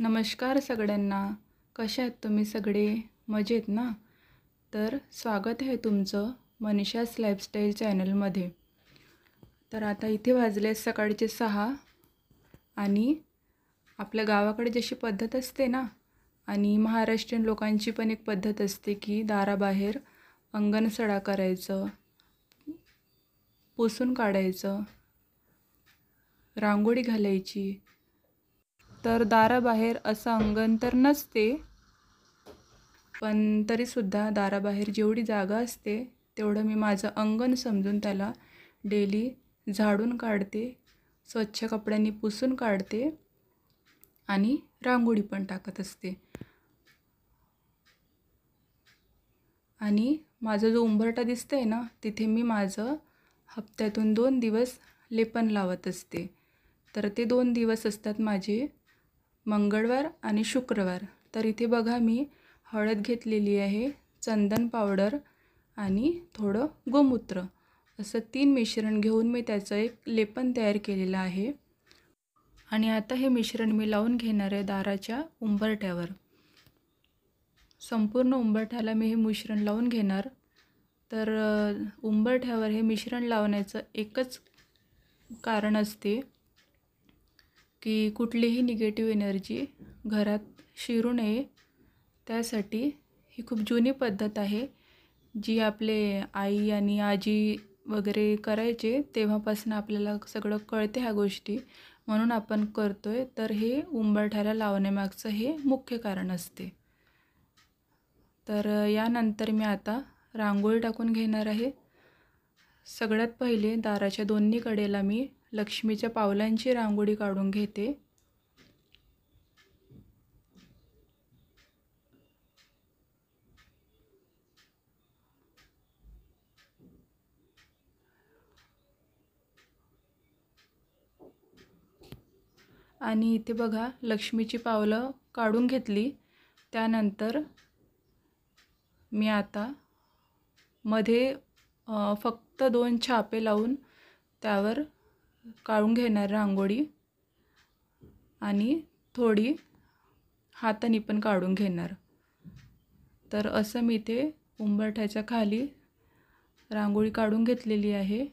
नमस्कार सगळ्यांना. कशा आहेत तुम्ही सगळे? मजेत ना? तर स्वागत आहे तुमचं मनीषास लाईफस्टाईल चॅनलमध्ये. तर आता इथे वाजले सकाळचे 6 आणि आपल्या गावाकडे जशी पद्धत असते ना, आणि महाराष्ट्रीयन लोकांची पण एक पद्धत असते की दाराबाहेर अंगण सडा करायचं, पुसून काढायचं, रांगोळी घालायची. तर दाराबाहेर असं अंगण तर नसते, पण तरीसुद्धा दाराबाहेर जेवढी जागा असते तेवढं मी माझं अंगण समजून त्याला डेली झाडून काढते, स्वच्छ कपड्यांनी पुसून काढते आणि रांगोळी पण टाकत असते. आणि माझा जो उंबरठा दिसतंय ना, तिथे मी माझं हप्त्यातून 2 दिवस लेपन लावत असते. तर ते 2 दिवस असतात माझे मंगळवार आणि शुक्रवार. तर इथे बघा मी हळद घेतलेली आहे, चंदन पावडर आणि थोडं गोमूत्र, असं 3 मिश्रण घेऊन मी त्याचं एक लेपन तयार केलेलं आहे. आणि आता हे मिश्रण मी लावून घेणार आहे दाराच्या उंबरठ्यावर. संपूर्ण उंबरठ्याला मी हे मिश्रण लावून घेणार. तर उंबरठ्यावर हे मिश्रण लावण्याचं एकच कारण असते की कुठलीही निगेटिव्ह एनर्जी घरात शिरू नये. त्यासाठी ही खूप जुनी पद्धत आहे, जी आपले आई आणि आजी वगैरे करायचे तेव्हापासून आपल्याला सगळं कळते ह्या गोष्टी, म्हणून आपण करतोय. तर हे उंबरठ्याला लावण्यामागचं हे मुख्य कारण असते. तर यानंतर मी आता रांगोळी टाकून घेणार आहे. सगळ्यात पहिले दाराच्या दोन्ही कडेला मी लक्ष्मीच्या पावलांची रांगोळी काढून घेते. आणि इथे बघा लक्ष्मीची पावलं काढून घेतली. त्यानंतर मी आता मध्ये फक्त 2 छापे लावून त्यावर काढून घेणार रांगोळी आणि थोडी हाताने पण काढून घेणार. तर असं मी ते उंबरठ्याच्या खाली रांगोळी काढून घेतलेली आहे.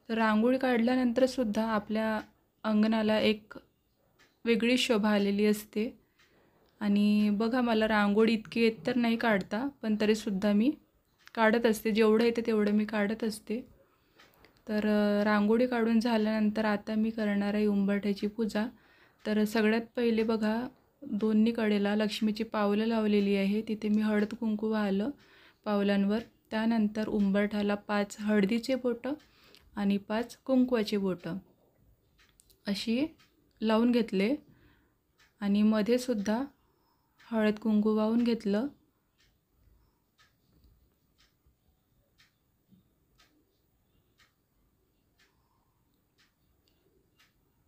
तर रांगोळी काढल्यानंतर सुद्धा आपल्या अंगणाला एक वेगळी शोभा आलेली असते. आणि बघा मला रांगोळी इतकी येत तर नाही काढता, पण तरीसुद्धा मी काढत असते. जेवढं येते तेवढं मी काढत असते. तर रांगोळी काढून झाल्यानंतर आता मी करणार आहे उंबरठ्याची पूजा. तर सगळ्यात पहिले बघा दोन्ही कडेला लक्ष्मीची पावलं लावलेली आहे. तिथे मी हळद कुंकू वाहिलं पावलांवर. त्यानंतर उंबरठ्याला 5 हळदीचे बोटं आणि 5 कुंकवाचे बोटं अशी लावून घेतले. आणि मध्ये सुद्धा हळद कुंकू वाहून घेतलं.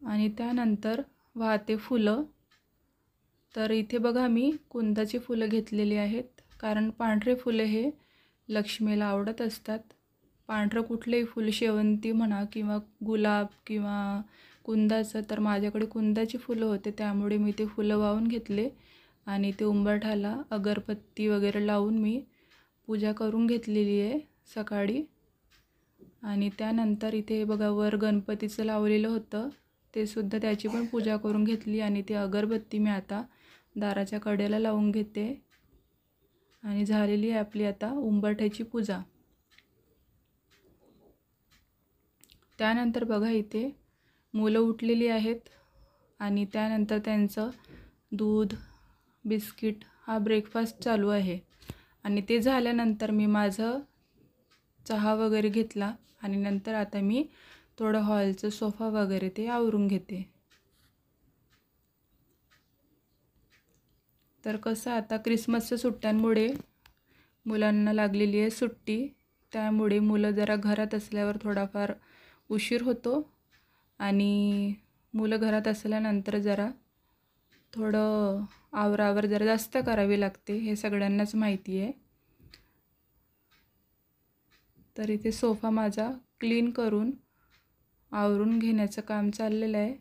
आणि त्यानंतर वाहते फुलं. तर इथे बघा मी कुंदाची फुलं घेतलेली आहेत, कारण पांढरे फुलं हे लक्ष्मीला आवडत असतात. पांढरं कुठलेही फुल, शेवंती म्हणा किंवा गुलाब किंवा कुंदाचं, तर माझ्याकडे कुंदाची फुलं होते त्यामुळे मी ते फुलं वाहून घेतले. आणि ते उंबरठ्याला अगरबत्ती वगैरे लावून मी पूजा करून घेतलेली आहे सकाळी. आणि त्यानंतर इथे बघा वर गणपतीचं लावलेलं होतं, ते सुद्धा त्याची पण पूजा करून घेतली. आणि ती अगरबत्ती मी आता दाराच्या कडेला लावून घेते. आणि झालेली आहे आपली आता उंबरठ्याची पूजा. त्यानंतर बघा इथे मुलं उठलेली आहेत आणि त्यानंतर त्यांचं दूध, बिस्किट हा ब्रेकफास्ट चालू आहे. आणि ते झाल्यानंतर मी माझं चहा वगैरे घेतला आणि नंतर आता मी थोडं हॉलचं सोफा वगैरे ते आवरून घेते. तर कसं आता क्रिसमसच्या सुट्ट्यांमुळे मुलांना लागलेली आहे सुट्टी, त्यामुळे मुलं जरा घरात असल्यावर थोडाफार उशीर होतो. आणि मुलं घरात असल्यानंतर जरा थोडं आवरावर जरा जास्त करावी लागते, हे सगळ्यांनाच माहिती आहे. तर इथे सोफा माझा क्लीन करून आवरून घेण्याचं काम चाललेलं आहे.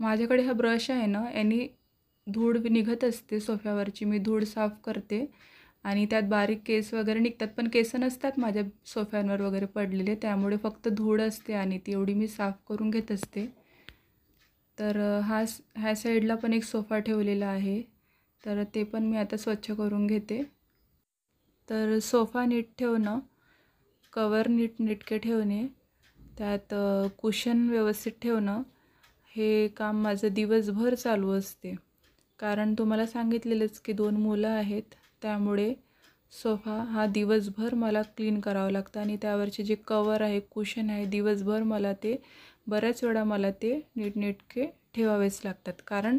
माझ्याकडे हा ब्रश आहे ना, याने धूळ निघत असते सोफ्यावरची. मी धूळ साफ करते आणि त्यात बारीक केस वगैरे निघतात, पण केस नसतात माझ्या सोफ्यांवर वगैरे पडलेले, त्यामुळे फक्त धूळ असते आणि ती एवढी मी साफ करून घेत असते. तर ह्या साईडला पण एक सोफा ठेवलेला आहे, तर ते पण मी आता स्वच्छ करून घेते. तर सोफा नीट ठेवणं, कवर नीटनेटके ठेवणे, त्यात कुशन व्यवस्थित ठेवणं, हे काम माझं दिवसभर चालू असते. कारण तुम्हाला सांगितलेलंच की 2 मुलं आहेत, त्यामुळे सोफा हा दिवसभर मला क्लीन करावं लागतं आणि त्यावरचे जे कवर आहे, कुशन आहे, दिवसभर मला ते बऱ्याच वेळा मला ते नीटनेटके ठेवावेच लागतात. कारण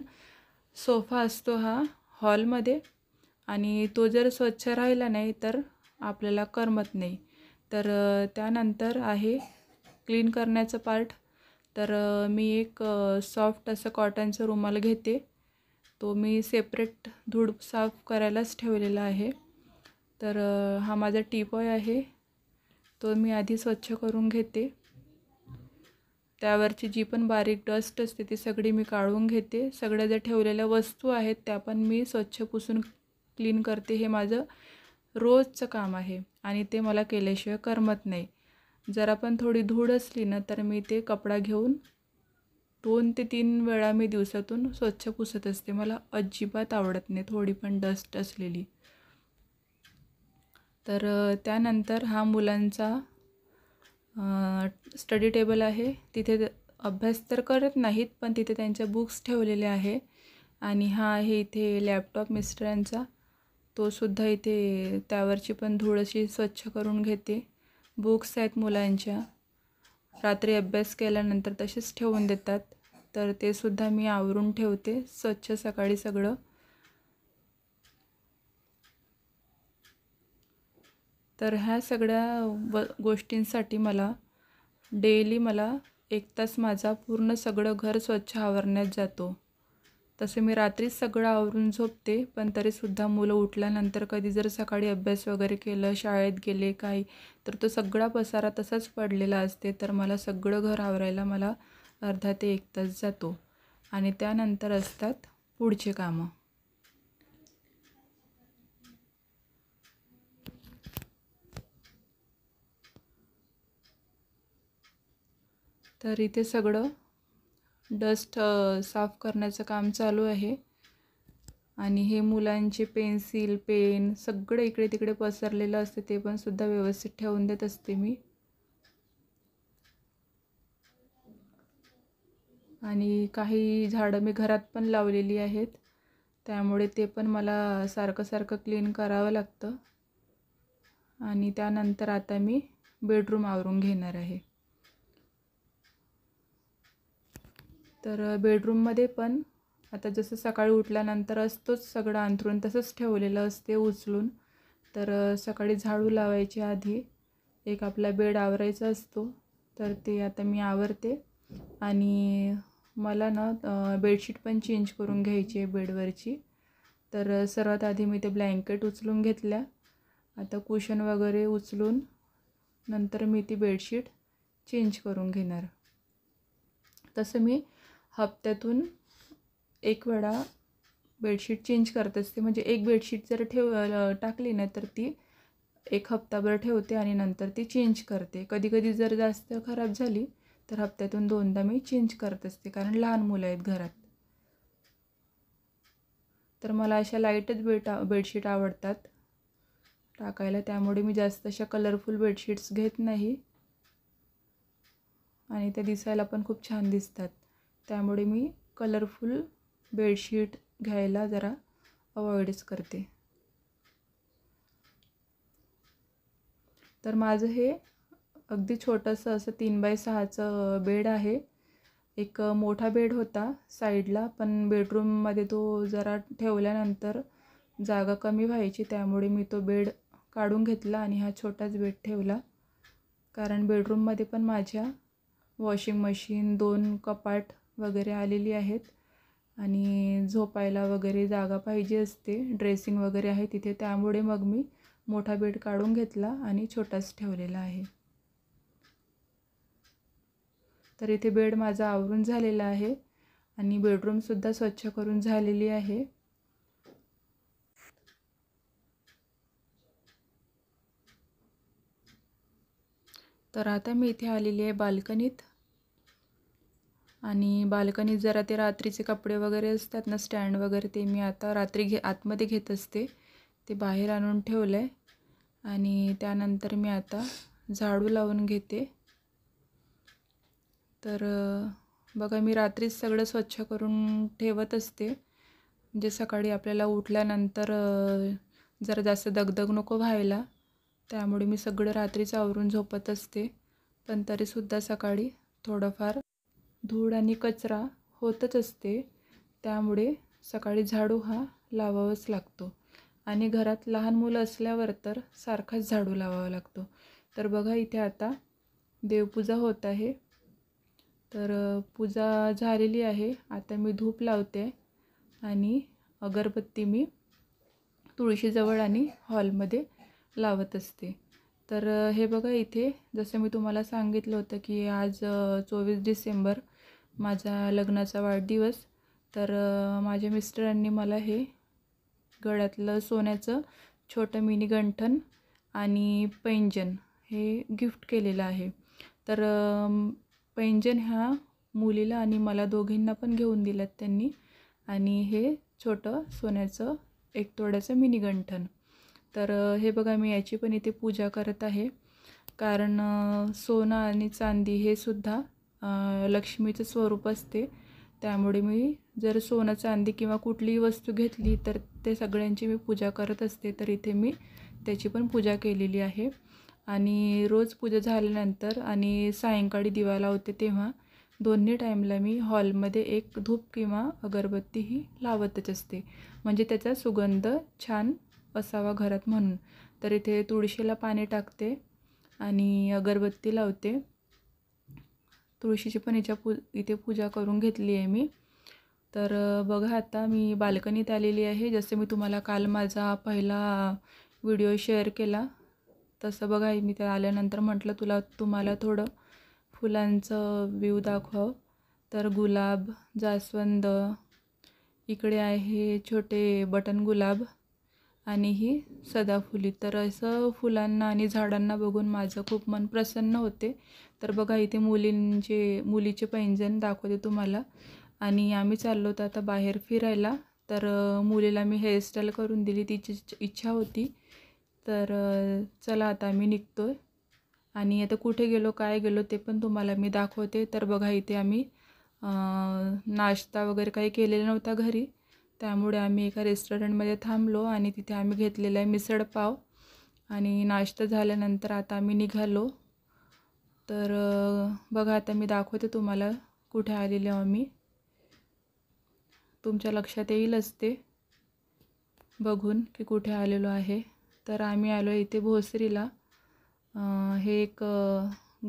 सोफा असतो हा हॉलमध्ये आणि तो जर स्वच्छ राहिला नाही तर आपल्याला करमत नाही. तर त्यानंतर आहे क्लीन करण्याचं पार्ट. तर मी एक सॉफ्ट असं कॉटनचं रुमाल घेते. तो मी सेपरेट धूळ साफ करायलाच ठेवलेला आहे. तर हा माझा टीपॉय आहे, तो मी आधी स्वच्छ करून घेते. त्यावरची जी पण बारीक डस्ट असते ती सगळी मी काढून घेते. सगळ्या ज्या ठेवलेल्या वस्तू आहेत त्या पण मी स्वच्छ पुसून क्लीन करते. हे माझं रोजचं काम आहे आणि ते मला केल्याशिवाय करमत नाही. जरा पण थोडी धूळ असली ना तर मी ते कपडा घेऊन 2 ते 3 वेळा मी दिवसातून स्वच्छ पुसत असते. मला अजिबात आवडत नाही थोडी पण डस्ट असलेली. तर त्यानंतर हा मुलांचा स्टडी टेबल आहे. तिथे अभ्यास तर करत नाहीत, पण तिथे त्यांच्या बुक्स ठेवलेले आहे. आणि हा आहे इथे लॅपटॉप मिस्टरांचा, तोसुद्धा इथे त्यावरची पण धूळ अशी स्वच्छ करून घेते. बुक्स आहेत मुलांच्या, रात्री अभ्यास केल्यानंतर तसेच ठेवून देतात, तर ते सुद्धा मी आवरून ठेवते स्वच्छ सकाळी सगळं. तर ह्या सगळ्या गोष्टींसाठी मला डेली 1 तास माझा पूर्ण सगळं घर स्वच्छ आवरण्यात जातो. तसे मी रात्रीच सगळं आवरून झोपते, पण तरीसुद्धा मुलं उठल्यानंतर कधी जर सकाळी अभ्यास वगैरे केलं, शाळेत गेले काही, तर तो सगळा पसारा तसाच पडलेला असते. तर मला सगळं घर आवरायला अर्धा ते 1 तास जातो आणि त्यानंतर असतात पुढचे कामं. तर इथे सगळं डस्ट साफ करण्याचं काम चालू आहे आणि हे मुलांचे पेन्सिल, पेन सगळं इकडे तिकडे पसरलेलं असते, ते पण सुद्धा व्यवस्थित ठेवून देत असते मी. आणि काही झाडं मी घरात पण लावलेली आहेत, त्यामुळे ते पण मला सारखं सारखं क्लीन करावं लागतं. आणि त्यानंतर आता मी बेडरूम आवरून घेणार आहे. तर बेडरूममध्ये पण आता जसं सकाळी उठल्यानंतर असतोच सगळं अंथरूण तसंच ठेवलेलं असते उचलून. तर सकाळी झाडू लावायच्या आधी एक आपला बेड आवरायचा असतो, तर ते आता मी आवरते. आणि मला ना बेडशीट पण चेंज करून घ्यायची आहे बेडवरची. तर सर्वात आधी मी ते ब्लँकेट उचलून घेतल्या. आता कुशन वगैरे उचलून नंतर मी ती बेडशीट चेंज करून घेणार. तसं मी हप्त्यातून 1 वेळा बेडशीट चेंज करत असते. म्हणजे एक बेडशीट जर टाकली ना तर ती 1 हप्ताभर ठेवते आणि नंतर ती चेंज करते. कधी जर जास्त खराब झाली तर हप्त्यातून 2दा मी चेंज करत असते, कारण लहान मुलं आहेत घरात. तर मला अशा लाईटच बेडशीट आवडतात टाकायला, त्यामुळे मी जास्त अशा कलरफुल बेडशीट्स घेत नाही आणि त्या दिसायला पण खूप छान दिसतात. त्यामुळे मी कलरफुल बेडशीट घ्यायला जरा अवॉइडच करते. तर माझं हे अगदी छोटंसं असं 3x6चं बेड आहे. एक मोठा बेड होता साईडला, पण बेडरूममध्ये तो जरा ठेवल्यानंतर जागा कमी व्हायची, त्यामुळे मी तो बेड काढून घेतला आणि हा छोटाच बेड ठेवला. कारण बेडरूममध्ये पण माझ्या वॉशिंग मशीन, 2 कपाट वगैरे आलेली आहेत आणि झोपायला वगैरे जागा पाहिजे असते. ड्रेसिंग वगैरे आहे तिथे, त्यामुळे मग मी मोठा बेड काढून घेतला आणि छोटाच ठेवलेला आहे. तर इथे बेड माझा आवरून झालेला आहे आणि बेडरूमसुद्धा स्वच्छ करून झालेली आहे. तर आता मी इथे आलेली आहे बाल्कनीत आणि बाल्कनीत जरा ते रात्रीचे कपडे वगैरे असतात ना, स्टँड वगैरे, ते मी आता रात्री आतमध्ये घेत असते. ते बाहेर आणून ठेवलं आहे आणि त्यानंतर मी आता झाडू लावून घेते. तर बघा, मी रात्रीच सगळं स्वच्छ करून ठेवत असते, म्हणजे सकाळी आपल्याला उठल्यानंतर जरा जास्त दगदग नको व्हायला, त्यामुळे मी सगळं रात्रीच आवरून झोपत असते. पण तरीसुद्धा सकाळी थोडंफार धूळ आणि कचरा होतच असते, त्यामुळे सकाळी झाडू हा लावावाच लागतो. आणि घरात लहान मुलं असल्यावर तर सारखाच झाडू लावावा लागतो. तर बघा, इथे आता देवपूजा होत आहे. तर पूजा झालेली आहे. आता मी धूप लावते आणि अगरबत्ती मी तुळशीजवळ आणि हॉलमध्ये लावत असते. तर हे बघा, इथे जसं मी तुम्हाला सांगितलं होतं की आज 24 डिसेंबर माझा लग्नाचा वाढदिवस. तर माझ्या मिस्टरांनी मला हे गळ्यातलं सोन्याचं छोटं मिनी गंठण आणि पैंजण हे गिफ्ट केलेलं आहे. तर पैंजण ह्या मुलीला आणि मला दोघींना पण घेऊन दिलं त्यांनी, आणि हे छोटं सोन्याचं 1 तोळ्याचं मिनी गंठण. तर हे बघा, मी याची पण इथे पूजा करत आहे, कारण सोनं आणि चांदी हे सुद्धा लक्ष्मीचं स्वरूप असते. त्यामुळे मी जर सोनं, चांदी किंवा कुठलीही वस्तू घेतली तर ते सगळ्यांची मी पूजा करत असते. तर इथे मी त्याची पण पूजा केलेली आहे. आणि रोज पूजा झाल्यानंतर आणि सायंकाळी दिवा लावते तेव्हा दोन्ही टाईमला मी हॉलमध्ये एक धूप किंवा अगरबत्ती ही लावतच असते, म्हणजे त्याचा सुगंध छान असावा घरात म्हणून. तर इथे तुळशीला पाणी टाकते आणि अगरबत्ती लावते. तुळशीची पण इथे पूजा करून घेतली आहे मी. तर बघा, आता मी बाल्कनीत आलेली आहे. जसं मी तुम्हाला काल माझा पहिला व्हिडिओ शेअर केला तसं बघा, मी त्या आल्यानंतर म्हटलं तुम्हाला थोडं फुलांचं व्ह्यू दाखव. तर गुलाब, जास्वंद, इकडे आहे छोटे बटन गुलाब आणि ही सदाफुली. तर असं फुलांना आणि झाडांना बघून माझं खूप मन प्रसन्न होते. तर बघा, इथे मुलीचे पैंजण दाखवते तुम्हाला. आणि आम्ही चाललो होतो आता बाहेर फिरायला. तर मुलीला मी हेअरस्टाईल करून दिली, तिची इच्छा होती. तर चला, आता आम्ही निघतो आहे आणि आता कुठे गेलो, काय गेलो ते पण तुम्हाला मी दाखवते. तर बघा, इथे आम्ही नाश्ता वगैरे काही केलेला नव्हता घरी, त्यामुळे आम्ही एका रेस्टॉरंटमध्ये थांबलो आणि तिथे आम्ही घेतलेला आहे मिसळपाव. आणि नाश्ता झाल्यानंतर आता आम्ही निघालो. तर बघा, आता मी दाखवते तुम्हाला कुठे आलेलो आम्ही. तुमच्या लक्षात येईलच ते बघून की कुठे आलेलो आहे. तर आम्ही आलो इथे भोसरीला. हे एक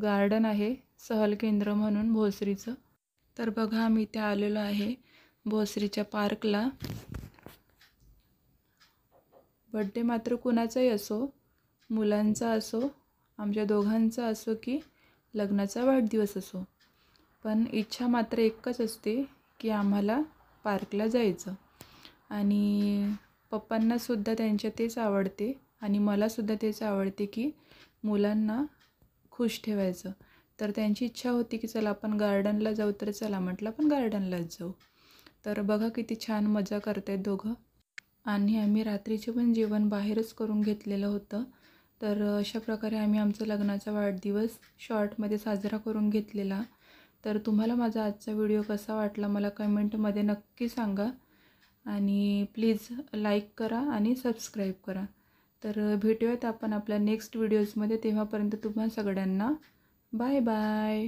गार्डन आहे, सहल केंद्र म्हणून भोसरीचं. तर बघा, आम्ही इथे आलेलो आहे भोसरीच्या पार्कला. बड्डे मात्र कुणाचाही असो, मुलांचा असो, आमच्या दोघांचा असो की लग्नाचा वाढदिवस असो, पण इच्छा मात्र एकच असते की आम्हाला पार्कला जायचं. आणि पप्पांनासुद्धा त्यांच्या तेच आवडते आणि मलासुद्धा तेच आवडते की मुलांना खुश ठेवायचं. तर त्यांची इच्छा होती की चला आपण गार्डनला जाऊ, तर चला म्हटलं आपण गार्डनलाच जाऊ. तर बघा, किती छान मजा करतायत दोघं. आणि आम्ही रात्रीचे पण जेवण बाहेरच करून घेतलेलं होतं. तर अशा प्रकारे आम्ही आमचा लग्नाचा वाढदिवस शॉर्टमध्ये साजरा करून घेतलेला. तर तुम्हाला माझा आजचा व्हिडिओ कसा वाटला मला कमेंटमध्ये नक्की सांगा आणि प्लीज लाईक करा आणि सबस्क्राईब करा. तर भेटूयात आपण आपल्या नेक्स्ट व्हिडिओजमध्ये. तेव्हापर्यंत तुम्हा सगळ्यांना बाय बाय.